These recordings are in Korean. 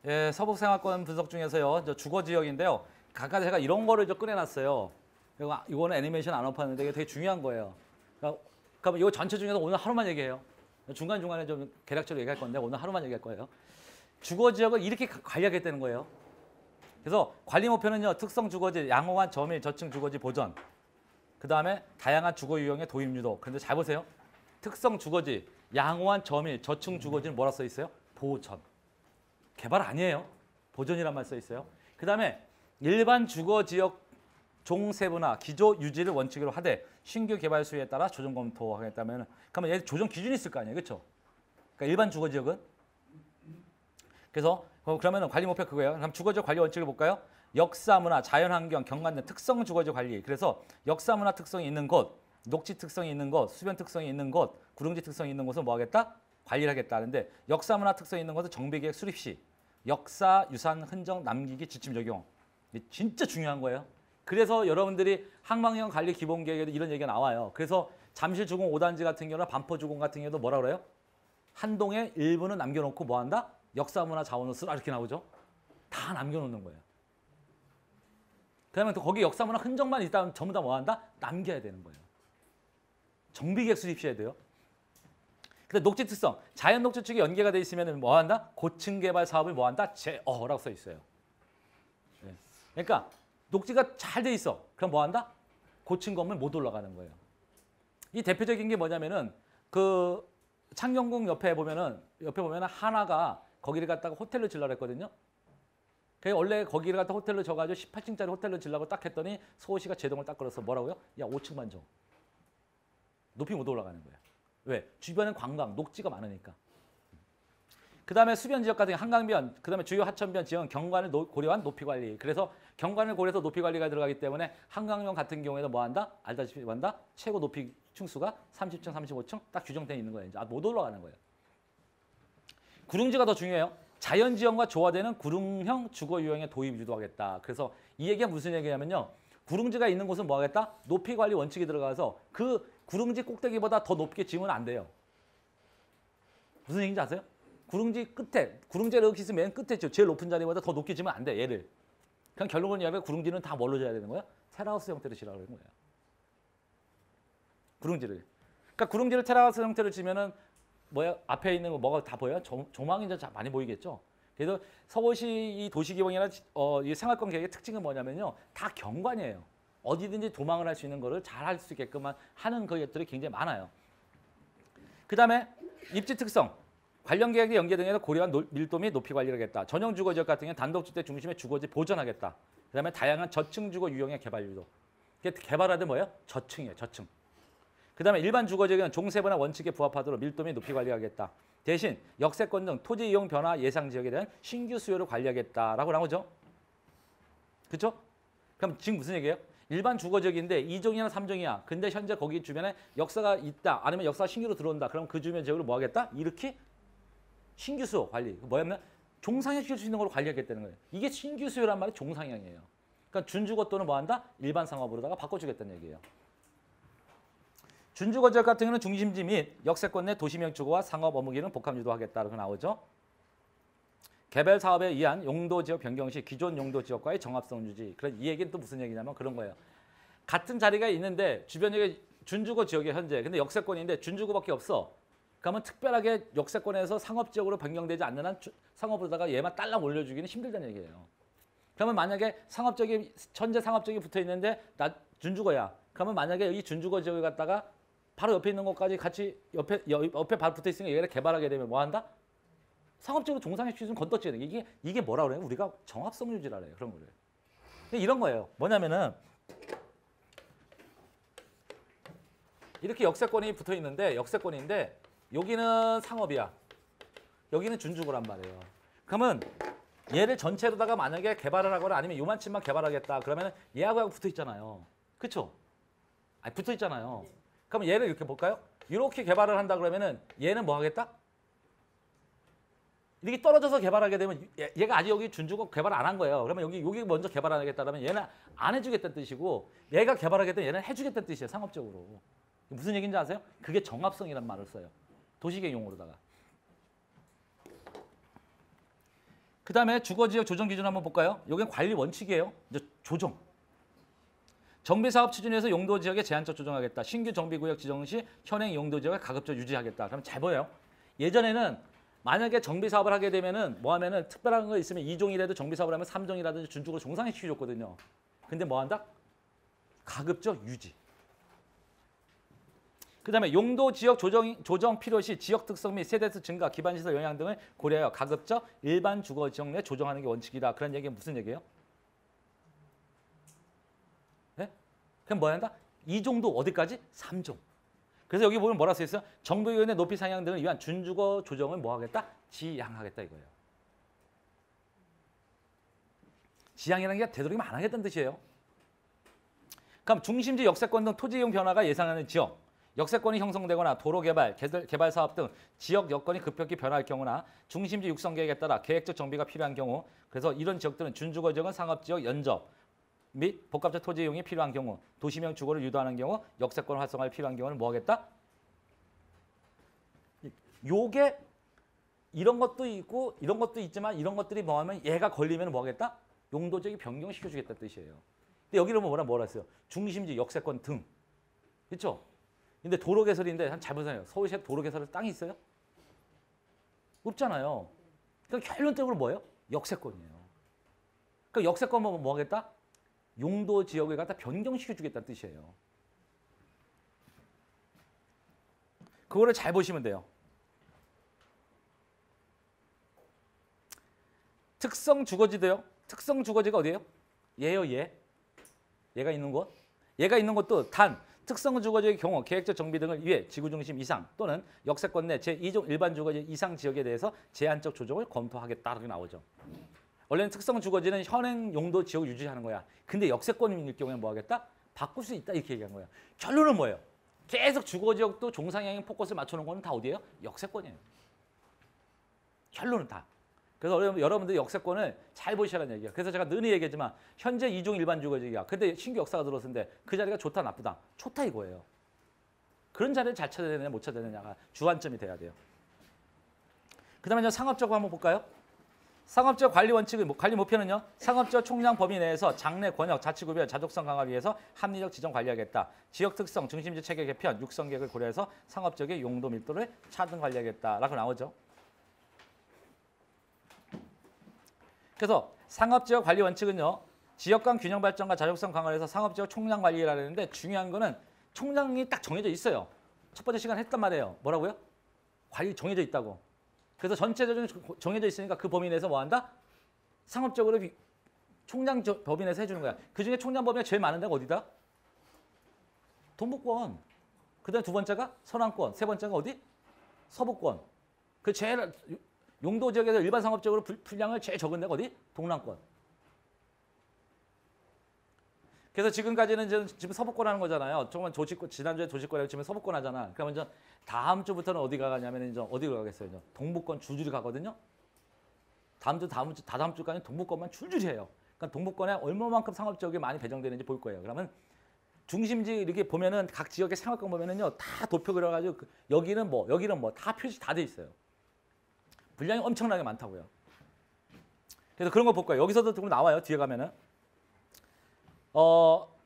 예, 서북생활권 분석 중에서요. 저 주거 지역인데요. 각각 제가 이런 거를 좀 꺼내놨어요. 이거는 애니메이션 안 업하는데 이게 되게 중요한 거예요. 그러니까 이거 전체 중에서 오늘 하루만 얘기해요. 중간중간에 좀 개략적으로 얘기할 건데 오늘 하루만 얘기할 거예요. 주거 지역을 이렇게 관리하겠다는 거예요. 그래서 관리 목표는요. 특성 주거지, 양호한 저밀 저층 주거지 보전. 그 다음에 다양한 주거 유형의 도입 유도. 그런데 잘 보세요. 특성 주거지, 양호한 저밀 저층 주거지는 뭐라 써 있어요? 보전. 개발 아니에요. 보전이란 말 써 있어요. 그 다음에 일반 주거 지역 종세분화, 기조 유지를 원칙으로 하되 신규 개발 수요에 따라 조정 검토하겠다면 그러면 얘 조정 기준이 있을 거 아니에요. 그렇죠? 그러니까 일반 주거 지역은 그래서 그러면 관리 목표 그거예요. 그럼 주거 지역 관리 원칙을 볼까요? 역사 문화, 자연 환경, 경관 등 특성 주거 지역 관리. 그래서 역사 문화 특성이 있는 곳, 녹지 특성이 있는 곳, 수변 특성이 있는 곳, 구릉지 특성이 있는 곳은 뭐 하겠다? 관리를 하겠다. 하는데 역사 문화 특성이 있는 것은 정비계획 수립 시 역사 유산 흔적 남기기 지침 적용. 이게 진짜 중요한 거예요. 그래서 여러분들이 항만경 관리 기본 계획에도 이런 얘기가 나와요. 그래서 잠실 주공 5단지 같은 경우나 반포 주공 같은 경우도 뭐라 그래요? 한 동에 일부는 남겨놓고 뭐 한다? 역사 문화 자원을 쓰라 이렇게 나오죠. 다 남겨놓는 거예요. 그다음에 또 거기 역사 문화 흔적만 있다면 전부 다 뭐 한다? 남겨야 되는 거예요. 정비계획 수립 시해야 돼요. 근데 녹지 특성, 자연 녹지 쪽이 연계가 돼 있으면 뭐 한다? 고층 개발 사업을 뭐 한다? 제어라고 써 있어요. 네. 그러니까 녹지가 잘 돼 있어. 그럼 뭐 한다? 고층 건물 못 올라가는 거예요. 이 대표적인 게 뭐냐면은 그 창경궁 옆에 보면은 하나가 거기를 갖다가 호텔로 지려고 했거든요. 원래 거기를 갖다 호텔로 져가지고 18층짜리 호텔로 지려고 딱 했더니 서울시가 제동을 딱 걸어서 뭐라고요? 야 5층만 줘. 높이 못 올라가는 거야. 왜? 주변은 관광, 녹지가 많으니까. 그 다음에 수변 지역 같은 한강변, 그 다음에 주요 하천변 지역은 경관을 고려한 높이 관리. 그래서 경관을 고려해서 높이 관리가 들어가기 때문에 한강변 같은 경우에는 뭐 한다? 알다시피 뭐 한다? 최고 높이 층수가 30층, 35층 딱 규정되어 있는 거예요. 이제 못 올라가는 거예요. 구릉지가 더 중요해요. 자연지형과 조화되는 구릉형 주거 유형의 도입 유도하겠다. 그래서 이 얘기가 무슨 얘기냐면요. 구릉지가 있는 곳은 뭐 하겠다? 높이 관리 원칙이 들어가서 그 구릉지 꼭대기보다 더 높게 지으면 안 돼요. 무슨 얘기인지 아세요? 구릉지 끝에, 구릉지를 이렇게 있으면 맨 끝에 있죠. 제일 높은 자리보다 더 높게 지으면 안 돼, 얘를. 그냥 결론은 얘기하면 구릉지는 다 뭘로 져야 되는 거야? 테라우스 형태로 지라고 그러는 거예요. 구릉지를. 그러니까 구릉지를 테라우스 형태로 지면은 뭐야? 앞에 있는 거 뭐가 다 보여요? 조망이 이제 많이 보이겠죠? 그래서 서울시 이 도시기본이나 이 생활권 계획의 특징은 뭐냐면요. 다 경관이에요. 어디든지 도망을 할 수 있는 거를 잘 할 수 있게끔 하는 것들이 굉장히 많아요. 그 다음에 입지 특성. 관련 계획의 연계 등에서 고려한 밀도 및 높이 관리를 하겠다. 전용 주거지역 같은 경우는 단독주택 중심의 주거지 보전하겠다. 그 다음에 다양한 저층 주거 유형의 개발 유도. 개발하든 뭐예요? 저층이에요. 저층. 그 다음에 일반 주거지역은 종세분화 원칙에 부합하도록 밀도 및 높이 관리하겠다. 대신 역세권 등 토지 이용 변화 예상 지역에 대한 신규 수요를 관리하겠다라고 나오죠. 그렇죠? 그럼 지금 무슨 얘기예요? 일반 주거지역인데 2종이나 3종이야. 근데 현재 거기 주변에 역사가 있다. 아니면 역사가 신규로 들어온다. 그럼 그 주변 지역을 뭐 하겠다? 이렇게 신규 수요 관리. 뭐냐면 종상향시킬 수 있는 걸로 관리하겠다는 거예요. 이게 신규 수요란 말이 종상향이에요. 그러니까 준주거 또는 뭐 한다? 일반 상업으로다가 바꿔주겠다는 얘기예요. 준주거 지역 같은 경우는 중심지 및 역세권 내 도시명 주거와 상업 업무 기능 복합 유도하겠다라고 나오죠. 개발 사업에 의한 용도 지역 변경 시 기존 용도 지역과의 정합성 유지. 그래서 이 얘기는 또 무슨 얘기냐면 그런 거예요. 같은 자리가 있는데 주변에 준주거 지역에 현재 근데 역세권인데 준주거밖에 없어. 그러면 특별하게 역세권에서 상업지역으로 변경되지 않는 한 상업으로다가 얘만 딸랑 올려주기는 힘들다는 얘기예요. 그러면 만약에 상업적이 현재 상업적이 붙어 있는데 나 준주거야. 그러면 만약에 이 준주거 지역에 갔다가 바로 옆에 있는 것까지 같이 옆에 바로 붙어 있으니까 얘를 개발하게 되면 뭐 한다? 상업적으로 종상의 취지는 건너뛰어야 돼. 이게 뭐라 그래요? 우리가 정합성 유지라 그래요. 그런 거를. 이런 거예요. 뭐냐면은 이렇게 역세권이 붙어 있는데 역세권인데 여기는 상업이야. 여기는 준주거란 말이에요. 그러면 얘를 전체로다가 만약에 개발을 하거나 아니면 요만큼만 개발하겠다. 그러면 얘하고 붙어 있잖아요. 그렇죠? 아니 붙어 있잖아요. 그럼 얘를 이렇게 볼까요? 이렇게 개발을 한다 그러면은 얘는 뭐 하겠다? 이렇게 떨어져서 개발하게 되면 얘가 아직 여기 준주거 개발 안 한 거예요. 그러면 여기 먼저 개발 안 하겠다 그러면 얘는 안 해주겠다는 뜻이고 얘가 개발하겠다면 얘는 해주겠다는 뜻이에요. 상업적으로. 무슨 얘기인지 아세요? 그게 정합성이라는 말을 써요. 도시계획 용어로다가. 그다음에 주거지역 조정 기준 한번 볼까요? 여기는 관리 원칙이에요. 이제 조정. 정비사업 추진해서 용도 지역에 제한적 조정하겠다. 신규 정비구역 지정 시 현행 용도 지역을 가급적 유지하겠다. 그럼 잘 보여요. 예전에는 만약에 정비사업을 하게 되면은 뭐 하면은 특별한 거 있으면 2종이라도 정비사업을 하면 3종이라든지 준축을 종상에 시켜줬거든요. 근데 뭐 한다? 가급적 유지. 그다음에 용도 지역 조정 필요 시 지역 특성 및 세대수 증가, 기반시설 영향 등을 고려하여 가급적 일반 주거 지역 내 조정하는 게 원칙이다. 그런 얘기가 무슨 얘기예요? 네? 그럼 뭐 한다? 2종도 어디까지? 3종. 그래서 여기 보면 뭐라 써 있어요? 정부위원회 높이 상향 등을 위한 준주거 조정을 뭐 하겠다? 지양하겠다 이거예요. 지양이라는 게 되도록이면 안 하겠다는 뜻이에요. 그럼 중심지 역세권 등 토지 이용 변화가 예상하는 지역, 역세권이 형성되거나 도로 개발, 개발 사업 등 지역 여건이 급격히 변할 경우나 중심지 육성 계획에 따라 계획적 정비가 필요한 경우, 그래서 이런 지역들은 준주거 지역은 상업지역 연접 및 복합적 토지 이용이 필요한 경우, 도시명 주거를 유도하는 경우, 역세권 활성화가 필요한 경우는 뭐 하겠다? 요게 이런 것도 있고 이런 것도 있지만 이런 것들이 뭐 하면 얘가 걸리면 뭐 하겠다? 용도적이 변경시켜주겠다는 뜻이에요. 근데 여기를 뭐라 했어요? 중심지 역세권 등. 그렇죠? 근데 도로 개설인데 한 잘 보세요. 서울시에 도로 개설할 땅이 있어요? 없잖아요. 그러니까 결론적으로 뭐예요? 역세권이에요. 그러니까 역세권 뭐 하겠다? 용도 지역을 갖다 변경시켜주겠다는 뜻이에요. 그거를 잘 보시면 돼요. 특성 주거지도요. 특성 주거지가 어디예요? 얘요, 얘. 얘가 있는 곳. 얘가 있는 곳도 단 특성 주거지의 경우 계획적 정비 등을 위해 지구 중심 이상 또는 역세권 내 제2종 일반 주거지 이상 지역에 대해서 제한적 조정을 검토하겠다라고 나오죠. 원래는 특성 주거지는 현행 용도 지역을 유지하는 거야. 근데 역세권일 경우에 뭐 하겠다? 바꿀 수 있다 이렇게 얘기한 거예요. 결론은 뭐예요? 계속 주거지역도 종상향 포커스를 맞춰놓은 거는 다 어디예요? 역세권이에요. 결론은 다. 그래서 여러분들 역세권을 잘 보시라는 얘기예요. 그래서 제가 늘 얘기했지만 현재 2종 일반 주거지역이야. 근데 신규 역사가 들어왔는데 그 자리가 좋다 나쁘다? 좋다 이거예요. 그런 자리를 잘 찾아야 되느냐 못 찾아야 되느냐가 주안점이 돼야 돼요. 그 다음에 상업적 한번 볼까요? 상업적 관리 원칙의 관리 목표는요. 상업적 총량 범위 내에서 장래 권역, 자치구별, 자족성 강화를 위해서 합리적 지정 관리하겠다. 지역 특성, 중심지 체계 개편, 육성 계획을 고려해서 상업적의 용도 밀도를 차등 관리하겠다라고 나오죠. 그래서 상업지역 관리 원칙은요. 지역 간 균형 발전과 자족성 강화를 해서 상업지역 총량 관리라고 하는데 중요한 거는 총량이 딱 정해져 있어요. 첫 번째 시간에 했단 말이에요. 뭐라고요? 관리 정해져 있다고. 그래서 전체적으로 정해져 있으니까 그 범위 내에서 뭐 한다? 상업적으로 총량 범위 내에서 해주는 거야. 그중에 총량 범위가 제일 많은 데가 어디다? 동부권. 그다음에 두 번째가 서남권. 세 번째가 어디? 서부권. 그 제일 용도 지역에서 일반 상업적으로 분량을 제일 적은 데가 어디? 동남권. 그래서 지금까지는 지금 서부권 하는 거잖아요. 조금만 도시권, 지난주에 도시권이라고 지금 서부권 하잖아. 그러면 이제 다음 주부터는 어디 가냐면 이제 어디로 가겠어요? 이제 동부권 줄줄이 가거든요. 다음 주까지는 동부권만 줄줄이 해요. 그러니까 동부권에 얼마만큼 상업적이 많이 배정되는지 볼 거예요. 그러면 중심지 이렇게 보면은 각 지역의 상업권 보면은요 다 도표 그려가지고 여기는 뭐 다 표시 다 돼 있어요. 분량이 엄청나게 많다고요. 그래서 그런 거 볼 거예요. 여기서도 조금 나와요. 뒤에 가면은.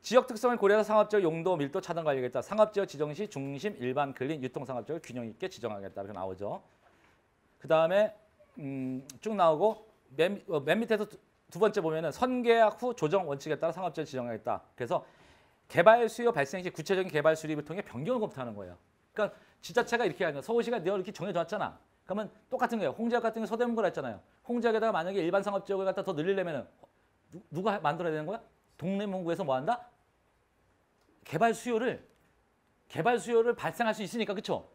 지역 특성을 고려해서 상업지역 용도 밀도 차등 관리하겠다. 상업지역 지정 시 중심, 일반, 근린, 유통상업지역을 균형 있게 지정하겠다. 이렇게 나오죠. 그 다음에 쭉 나오고 맨 밑에서 두 번째 보면은 선계약 후 조정 원칙에 따라 상업지역 지정하겠다. 그래서 개발 수요 발생 시 구체적인 개발 수립을 통해 변경을 검토하는 거예요. 그러니까 지자체가 이렇게 하는 거예요. 서울시가 내가 이렇게 정해줬잖아. 그러면 똑같은 거예요. 홍지역 같은 게 서대문구라 했잖아요. 홍지역에다가 만약에 일반 상업지역을 갖다 더 늘리려면은 누가 만들어야 되는 거야? 동네 문구에서 뭐 한다? 개발 수요를 발생할 수 있으니까 그렇죠?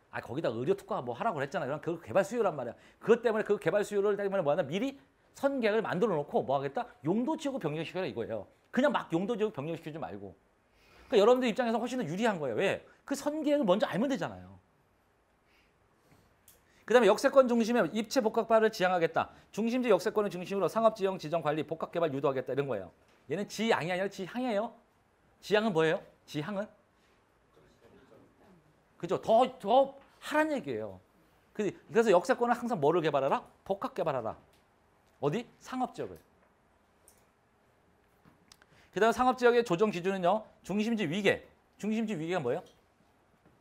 아 거기다 의료 특화 뭐 하라고 그랬잖아요. 그럼 그 개발 수요란 말이야. 그것 때문에 그 개발 수요를 때문에 뭐 한다? 미리 선계획을 만들어 놓고 뭐 하겠다? 용도 지역을 변경시켜라 이거예요. 그냥 막 용도 지역 변경시키지 말고. 그러니까 여러분들 입장에서 훨씬 더 유리한 거예요. 왜? 그 선계획을 먼저 알면 되잖아요. 그다음에 역세권 중심의 입체 복합화를 지향하겠다. 중심지 역세권을 중심으로 상업지형 지정 관리 복합개발 유도하겠다 이런 거예요. 얘는 지향이 아니라 지향이에요. 지향은 뭐예요? 지향은? 그죠? 더 하란 얘기예요. 그래서 역세권은 항상 뭐를 개발하라? 복합 개발하라. 어디? 상업지역을. 그 다음 상업지역의 조정 기준은요. 중심지 위계. 중심지 위계가 뭐예요?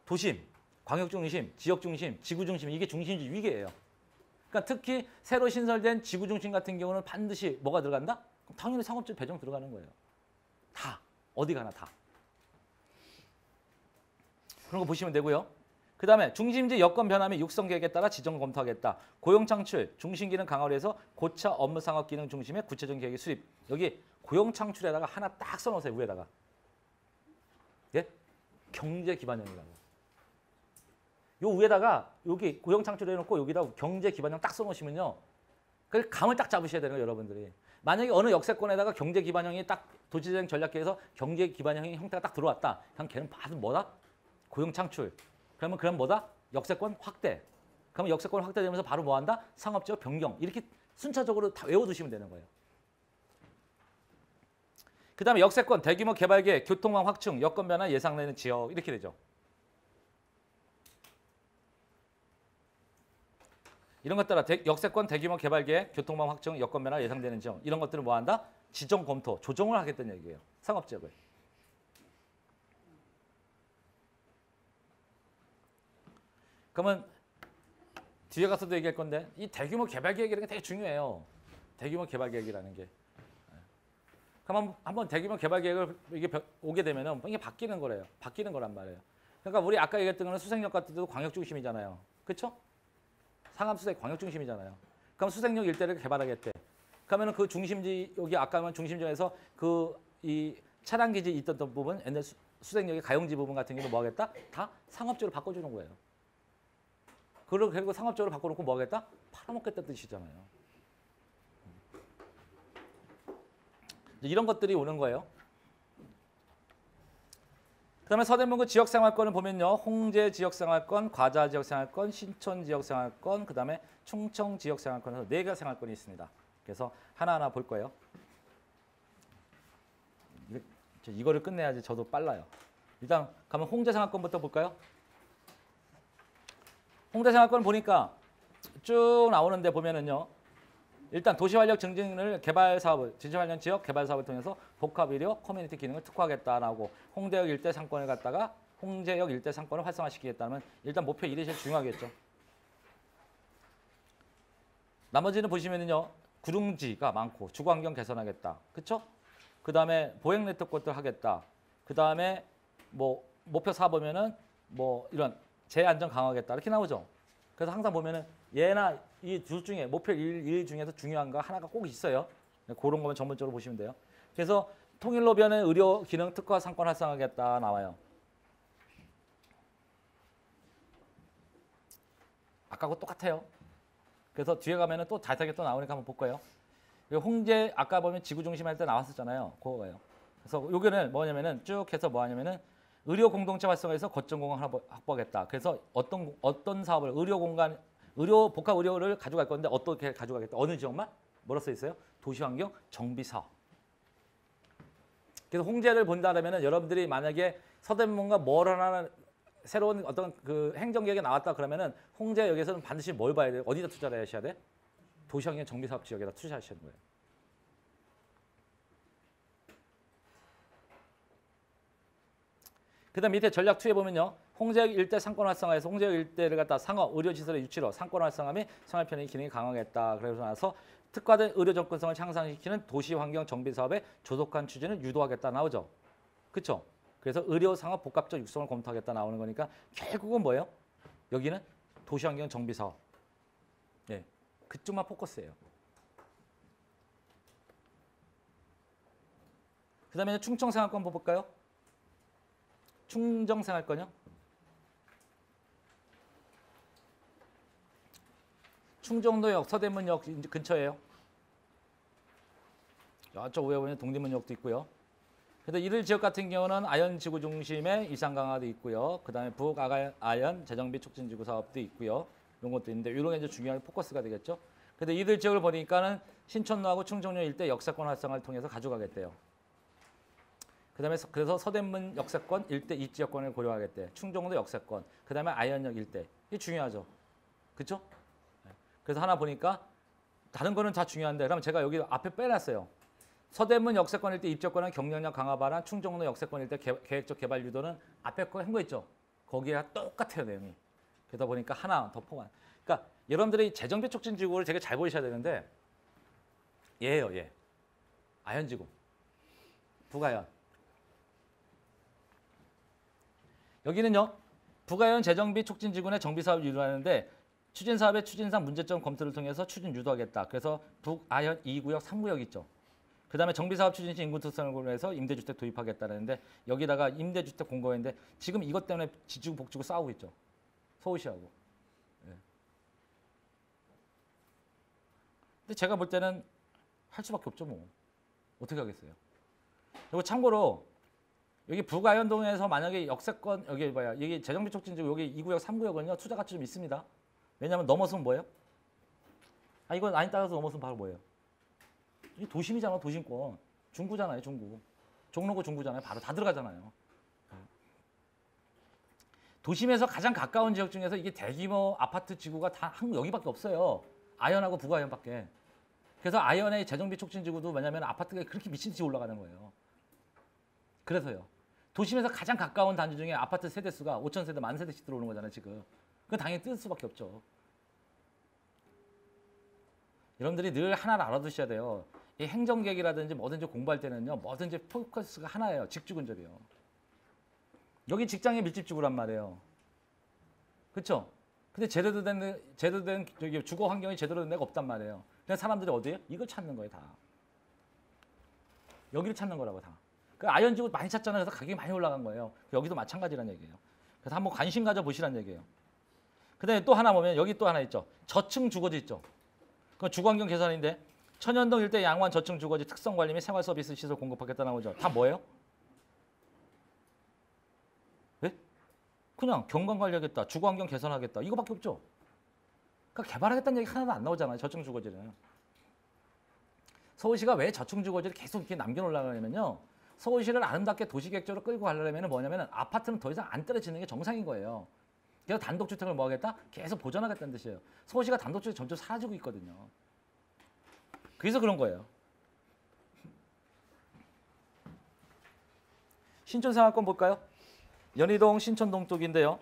도심, 광역중심, 지역중심, 지구중심. 이게 중심지 위계예요. 그러니까 특히 새로 신설된 지구중심 같은 경우는 반드시 뭐가 들어간다? 당연히 상업지역 배정 들어가는 거예요. 다. 어디 가나 다. 그런 거 보시면 되고요. 그 다음에 중심지 여건 변화 및 육성 계획에 따라 지정 검토하겠다. 고용 창출, 중심 기능 강화를 해서 고차 업무 상업 기능 중심의 구체적인 계획의 수립. 여기 고용 창출에다가 하나 딱 써놓으세요. 위에다가. 예? 경제 기반형이라고. 요 위에다가 여기 고용 창출해 놓고 여기다 경제 기반형 딱 써놓으시면요. 그 감을 딱 잡으셔야 되는 거예요. 여러분들이. 만약에 어느 역세권에다가 경제 기반형이 딱 도시재생 전략계에서 경제 기반형의 형태가 딱 들어왔다. 그럼 걔는 바로 뭐다? 고용 창출. 그러면 뭐다? 역세권 확대. 그러면 역세권 확대되면서 바로 뭐한다? 상업지역 변경. 이렇게 순차적으로 다 외워두시면 되는 거예요. 그 다음에 역세권, 대규모 개발계획, 교통망 확충, 여건 변화 예상되는 지역 이렇게 되죠. 이런 것들은 역세권, 대규모 개발계획, 교통망 확충, 여건 변화 예상되는 지역 이런 것들을 뭐한다? 지정 검토, 조정을 하겠다는 얘기예요. 상업지역을. 그러면 뒤에 가서도 얘기할 건데 이 대규모 개발 계획이라는 게 되게 중요해요. 대규모 개발 계획이라는 게. 그럼 한번 대규모 개발 계획을 이게 오게 되면은 이게 바뀌는 거래요. 바뀌는 거란 말이에요. 그러니까 우리 아까 얘기했던 거는 수색역 같은 데도 광역 중심이잖아요. 그렇죠? 상암 수색 광역 중심이잖아요. 그럼 수색역 일대를 개발하겠대. 그러면은 그 중심지 여기 아까 만 중심지에서 그 이 차량 기지 있던 부분 옛날 수색역의 가용지 부분 같은 경우는 뭐 하겠다? 다 상업지로 바꿔주는 거예요. 그리고 상업적으로 바꿔놓고 뭐 하겠다? 팔아먹겠다는 뜻이잖아요. 이런 것들이 오는 거예요. 그 다음에 서대문구 지역생활권을 보면요. 홍제 지역생활권, 과자 지역생활권, 신촌 지역생활권, 그 다음에 충청 지역생활권에서 4개 생활권이 있습니다. 그래서 하나하나 볼 거예요. 이거를 끝내야지 저도 빨라요. 일단 가면 홍제 생활권부터 볼까요? 홍대 생활권 보니까 쭉 나오는데 보면은요. 일단 도시활력 증진을 개발 사업을 도시활력 지역 개발 사업을 통해서 복합 의료 커뮤니티 기능을 특화하겠다라고 홍대역 일대 상권을 갖다가 홍제역 일대 상권을 활성화시키겠다면 일단 목표 1이 제일 중요하겠죠. 나머지는 보시면은요. 구릉지가 많고 주거환경 개선하겠다. 그렇죠? 그다음에 보행 네트워크도 하겠다. 그다음에 뭐 목표 4 보면은 뭐 이런 재안전 강화하겠다 이렇게 나오죠. 그래서 항상 보면은 얘나 이 둘 중에 목표 1 중에서 중요한 거 하나가 꼭 있어요. 그런 거만 전문적으로 보시면 돼요. 그래서 통일로변의 의료 기능 특화 상권 활성화하겠다 나와요. 아까하고 똑같아요. 그래서 뒤에 가면은 또 자세하게 또 나오니까 한번 볼 거예요. 홍제 아까 보면 지구 중심 할 때 나왔었잖아요. 그거예요. 그래서 여기는 뭐냐면은 쭉 해서 뭐 하냐면은 의료 공동체 활성화해서 거점 공간 확보하겠다. 그래서 어떤 사업을 의료 복합 의료를 가져갈 건데 어떻게 가져가겠다. 어느 지역만 뭐라 써 있어요? 도시환경 정비 사업. 그래서 홍제를 본다면은 여러분들이 만약에 서대문과 뭘 하나 새로운 어떤 그 행정 계획이 나왔다 그러면은 홍제역에서는 반드시 뭘 봐야 돼요? 어디다 투자를 하셔야 돼? 도시환경 정비 사업 지역에다 투자하시는 거예요. 그다음 밑에 전략 2에 보면요. 홍제역 일대 상권 활성화해서 홍제역 일대를 갖다 상업, 의료시설의 유치로 상권 활성화 및 생활 편의 기능이 강화하겠다. 그래서 나서 특화된 의료 접근성을 향상시키는 도시환경 정비 사업의 조속한 추진을 유도하겠다 나오죠. 그렇죠? 그래서 의료 상업 복합적 육성을 검토하겠다 나오는 거니까 결국은 뭐예요? 여기는 도시환경 정비 사업. 네, 그쪽만 포커스예요. 그다음에 충청 생활권 볼까요? 충정 생활권이요? 충정도역, 서대문역 근처예요. 저쪽 위에 보면 동대문역도 있고요. 그래서 이들 지역 같은 경우는 아연 지구 중심의 이상 강화도 있고요. 그다음에 북아연 재정비 촉진 지구 사업도 있고요. 이런 것도 있는데 이런 게 이제 중요한 포커스가 되겠죠. 근데 이들 지역을 보니까는 신촌로하고 충정로 일대 역사권 활성화를 통해서 가져가겠대요. 그다음에 그래서 서대문 역세권 일대 입지역권을 고려하겠대. 충정도 역세권. 그다음에 아연역 일대. 이게 중요하죠. 그렇죠? 그래서 하나 보니까 다른 거는 다 중요한데 그럼 제가 여기 앞에 빼놨어요. 서대문 역세권일 때 입주권은 경쟁력 강화 발안, 충정로 역세권일 때 계획적 개발 유도는 앞에 거 한 거 있죠. 거기에 똑같아요 내용이. 그러다 보니까 하나 더 포함. 그러니까 여러분들이 재정비 촉진 지구를 되게 잘 보셔야 되는데 얘예요 얘. 아현지구. 북아현. 여기는요. 북아현 재정비 촉진 지구의 정비 사업을 유도하는데 추진 사업의 추진상 문제점 검토를 통해서 추진 유도하겠다. 그래서 북아현 2구역 3구역 있죠. 그다음에 정비사업 추진 시 인구 특성을 해서 임대주택 도입하겠다는데 여기다가 임대주택 공고했는데 지금 이것 때문에 지지구 복지구 싸우고 있죠. 서울시하고. 예. 근데 제가 볼 때는 할 수밖에 없죠 뭐. 어떻게 하겠어요. 그리고 참고로 여기 북아현동에서 만약에 역세권 여기 뭐야 여기 재정비 촉진지구 여기 2구역 3구역은요 투자 가치 좀 있습니다. 왜냐하면 넘어서면 뭐예요? 아 이건 아니 따라서 넘어서면 바로 뭐예요? 이 도심이잖아 도심권. 중구잖아요 중구. 종로구 중구잖아요. 바로 다 들어가잖아요. 도심에서 가장 가까운 지역 중에서 이게 대규모 아파트 지구가 다 여기밖에 없어요. 아현하고 북아현밖에. 그래서 아현의 재정비 촉진 지구도 왜냐하면 아파트가 그렇게 미친 듯이 올라가는 거예요. 그래서요. 도심에서 가장 가까운 단지 중에 아파트 세대수가 5,000세대, 10,000세대씩 들어오는 거잖아요 지금. 그건 당연히 뜰 수밖에 없죠. 여러분들이 늘 하나를 알아두셔야 돼요. 이 행정계획이라든지 뭐든지 공부할 때는요. 뭐든지 포커스가 하나예요. 직주근접이요. 여기 직장의 밀집지구란 말이에요. 그렇죠? 근데 제대로 된 저기 주거 환경이 제대로 된 데가 없단 말이에요. 그냥 사람들이 어디에? 이걸 찾는 거예요 다. 여기를 찾는 거라고 다. 그 아현지구 많이 찾잖아요. 그래서 가격이 많이 올라간 거예요. 여기도 마찬가지란 얘기예요. 그래서 한번 관심 가져 보시란 얘기예요. 그다음에 또 하나 보면 여기 또 하나 있죠. 저층 주거지 있죠. 그 주거환경 개선인데 천연동 일대 양원 저층 주거지 특성 관리 및 생활 서비스 시설 공급하겠다는 거죠. 다 뭐예요? 네? 그냥 경관 관리하겠다, 주거환경 개선하겠다 이거밖에 없죠. 그러니까 개발하겠다는 얘기 하나도 안 나오잖아요. 저층 주거지는. 서울시가 왜 저층 주거지를 계속 이렇게 남겨놓으려면요. 서울시를 아름답게 도시계획적으로 끌고 가려면 뭐냐면 아파트는 더 이상 안 떨어지는 게 정상인 거예요. 그래서 단독주택을 뭐 하겠다? 계속 보존하겠다는 뜻이에요. 서울시가 단독주택이 점점 사라지고 있거든요. 그래서 그런 거예요. 신촌생활권 볼까요? 연희동 신촌동 쪽인데요.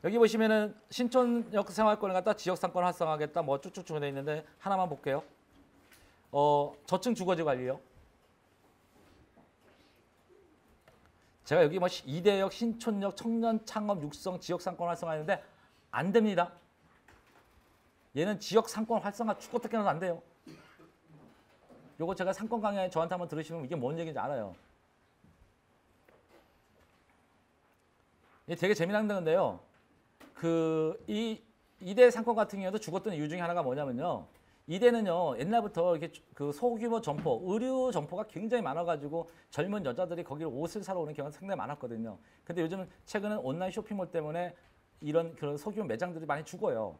여기 보시면은 신촌역 생활권을 갖다 지역상권 활성화하겠다 뭐 쭉쭉쭉 돼 있는데 하나만 볼게요. 저층 주거지 관리요. 제가 여기 뭐 이대역, 신촌역, 청년 창업 육성 지역 상권 활성화했는데 안 됩니다. 얘는 지역 상권 활성화 죽고 뜯겨도 안 돼요. 요거 제가 상권 강의 저한테 한번 들으시면 이게 뭔 얘기인지 알아요. 이게 되게 재미난 건데요. 이 이대 상권 같은 경우도 죽었던 이유 중에 하나가 뭐냐면요. 이대는요 옛날부터 이렇게 그 소규모 점포, 의류 점포가 굉장히 많아가지고 젊은 여자들이 거기를 옷을 사러 오는 경우가 상당히 많았거든요. 근데 요즘 최근은 온라인 쇼핑몰 때문에 이런 그런 소규모 매장들이 많이 죽어요.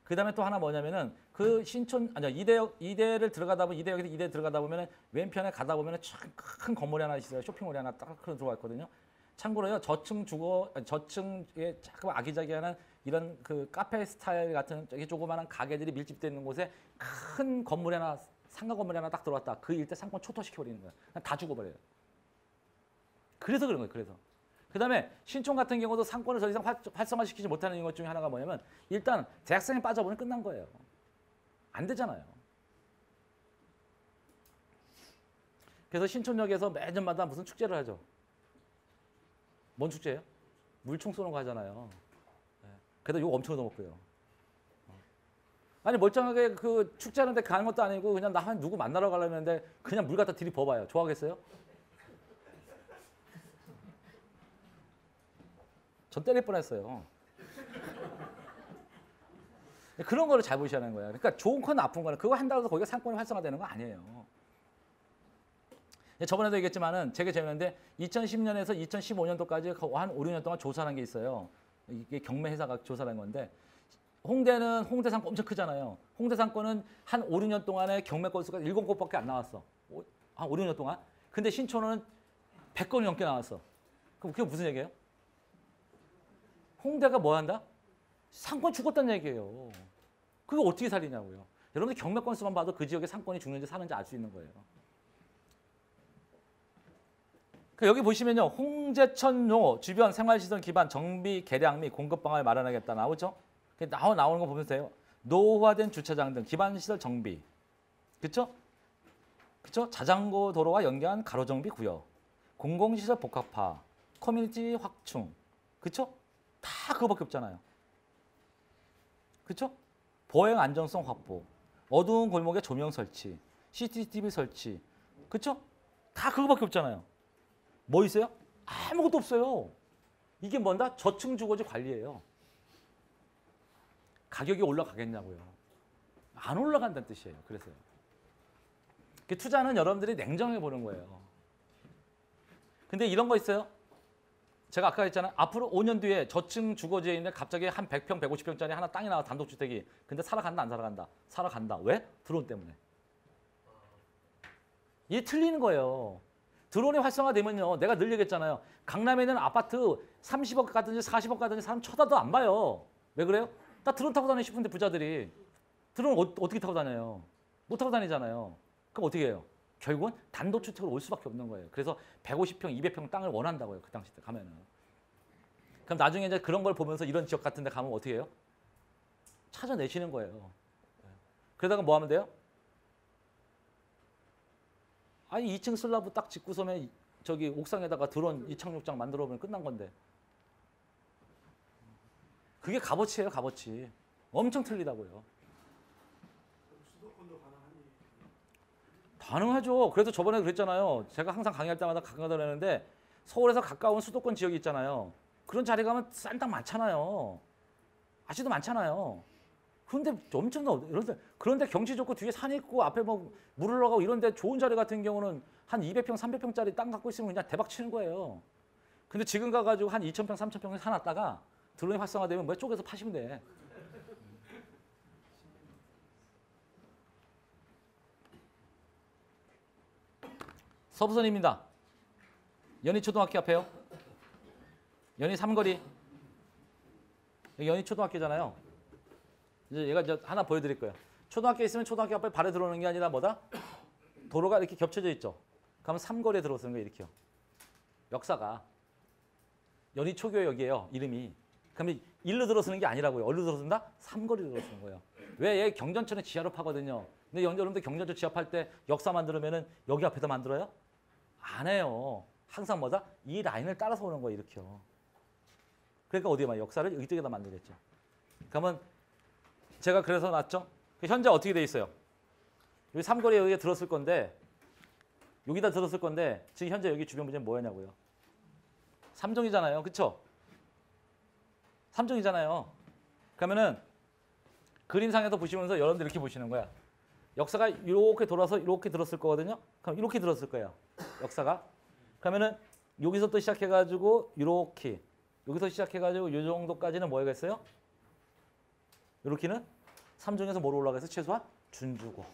그 다음에 또 하나 뭐냐면은 그 신촌 아니요 이대를 들어가다 보면 이대역에서 이대 들어가다 보면은 왼편에 가다 보면은 큰 건물이 하나 있어요. 쇼핑몰이 하나 딱 들어와 있거든요. 참고로요 저층에 조금 아기자기한 이런 그 카페 스타일 같은 저기 조그마한 가게들이 밀집되어 있는 곳에 큰 건물이 하나 상가 건물이 하나 딱 들어왔다. 그 일대 상권 초토시켜버리는 거야. 그냥 다 죽어버려요. 그래서 그런 거예요. 그래서. 그다음에 신촌 같은 경우도 상권을 더 이상 활성화시키지 못하는 것 중에 하나가 뭐냐면 일단 대학생이 빠져보면 끝난 거예요. 안 되잖아요. 그래서 신촌역에서 매년마다 무슨 축제를 하죠. 뭔 축제예요? 물총 쏘는 거 하잖아요. 그래도 욕 엄청 넣었고요. 아니 멀쩡하게 그 축제하는데 가는 것도 아니고 그냥 나 한 누구 만나러 가려면 했는데 그냥 물 갖다 들이버봐요. 좋아하겠어요? 전 때릴 뻔했어요. 그런 거를 잘 보셔야 하는 거예요. 그러니까 좋은 건 나쁜 거는 그거 한다고 해서 거기가 상권이 활성화되는 거 아니에요. 저번에도 얘기했지만은 되게 재밌는데 2010년에서 2015년도까지 한 5, 6년 동안 조사한 게 있어요. 이게 경매 회사가 조사한 건데 홍대는 홍대 상권 엄청 크잖아요. 홍대 상권은 한 5, 6년 동안에 경매 건수가 7곳밖에 안 나왔어. 한 5, 6년 동안. 근데 신촌은 100건이 넘게 나왔어. 그럼 그게 무슨 얘기예요? 홍대가 뭐 한다? 상권 죽었다는 얘기예요. 그거 어떻게 살리냐고요. 여러분들 경매 건수만 봐도 그 지역의 상권이 죽는지 사는지 알 수 있는 거예요. 여기 보시면요. 홍제천로 주변 생활시설 기반 정비, 개량 및 공급 방안을 마련하겠다 나오죠? 나오는 거 보면 돼요. 노후화된 주차장 등 기반시설 정비. 그쵸? 그쵸? 자전거 도로와 연계한 가로정비 구역. 공공시설 복합화. 커뮤니티 확충. 그쵸? 다 그거밖에 없잖아요. 그쵸? 보행 안정성 확보. 어두운 골목에 조명 설치. CCTV 설치. 그쵸? 다 그거밖에 없잖아요. 뭐 있어요? 아무것도 없어요. 이게 뭔가 저층 주거지 관리예요. 가격이 올라가겠냐고요. 안 올라간다는 뜻이에요. 그래서요. 투자는 여러분들이 냉정해 보는 거예요. 근데 이런 거 있어요. 제가 아까 했잖아요. 앞으로 5년 뒤에 저층 주거지에 있는 갑자기 한 100평, 150평짜리 하나 땅이 나와 단독주택이. 근데 살아간다, 안 살아간다? 살아간다. 왜? 드론 때문에. 이게 틀리는 거예요. 드론이 활성화되면요. 내가 늘 얘기했잖아요. 강남에 있는 아파트 30억 가든지 40억 가든지 사람 쳐다도 안 봐요. 왜 그래요? 나 드론 타고 다니고 싶은데 부자들이. 드론 어떻게 타고 다녀요? 못 타고 다니잖아요. 그럼 어떻게 해요? 결국은 단독주택으로 올 수밖에 없는 거예요. 그래서 150평, 200평 땅을 원한다고요. 그 당시 때 가면은. 그럼 나중에 이제 그런 걸 보면서 이런 지역 같은 데 가면 어떻게 해요? 찾아내시는 거예요. 그러다가 뭐 하면 돼요? 아니 2층 슬라브 딱 짓고서면 저기 옥상에다가 드론 이착륙장 만들어 보면 끝난 건데. 그게 값어치예요, 값어치. 엄청 틀리다고요. 수도권도 가능하니? 가능하죠. 그래서 저번에 그랬잖아요. 제가 항상 강의할 때마다 강조를 하는데 서울에서 가까운 수도권 지역이 있잖아요. 그런 자리 가면 싼 땅 많잖아요. 아직도 많잖아요. 그런데 엄청나. 그런데 경치 좋고 뒤에 산 있고 앞에 뭐 물 흘러가고 이런데 좋은 자리 같은 경우는 한 200평, 300평짜리 땅 갖고 있으면 그냥 대박 치는 거예요. 근데 지금 가가지고 한 2,000평, 3,000평을 사놨다가 드론이 활성화되면 뭐 쪼개서 파시면 돼. 서부선입니다. 연희초등학교 앞에요. 연희 삼거리. 여기 연희초등학교잖아요. 이제 얘가 이제 하나 보여드릴 거예요. 초등학교 있으면 초등학교 앞에 발에 들어오는 게 아니라 뭐다? 도로가 이렇게 겹쳐져 있죠. 그러면 삼거리에 들어서는 거예요. 이렇게요. 역사가. 연희초교역이에요. 이름이. 그러면 일로 들어서는 게 아니라고요. 어디로 들어선다? 삼거리로 들어서는 거예요. 왜? 얘 경전천에 지하로 파거든요. 근데 여러분들 경전천 지하팔 때 역사 만들면은 여기 앞에다 만들어요? 안 해요. 항상 뭐다? 이 라인을 따라서 오는 거예요. 이렇게요. 그러니까 어디에 막 역사를 이쪽에다 만들겠죠. 그러면 제가 그래서 놨죠. 현재 어떻게 돼 있어요? 여기 삼거리에 여기에 들었을 건데 여기다 들었을 건데 지금 현재 여기 주변 문제는 뭐였냐고요? 삼종이잖아요. 그쵸? 삼종이잖아요. 그러면은 그림상에서 보시면서 여러분들 이렇게 보시는 거야. 역사가 이렇게 돌아서 이렇게 들었을 거거든요. 그럼 이렇게 들었을 거예요. 역사가. 그러면은 여기서부터 시작해가지고 이렇게 여기서 시작해가지고 이 정도까지는 뭐겠어요? 이렇게는 삼종에서 뭐로 올라가서 최소한 준주고.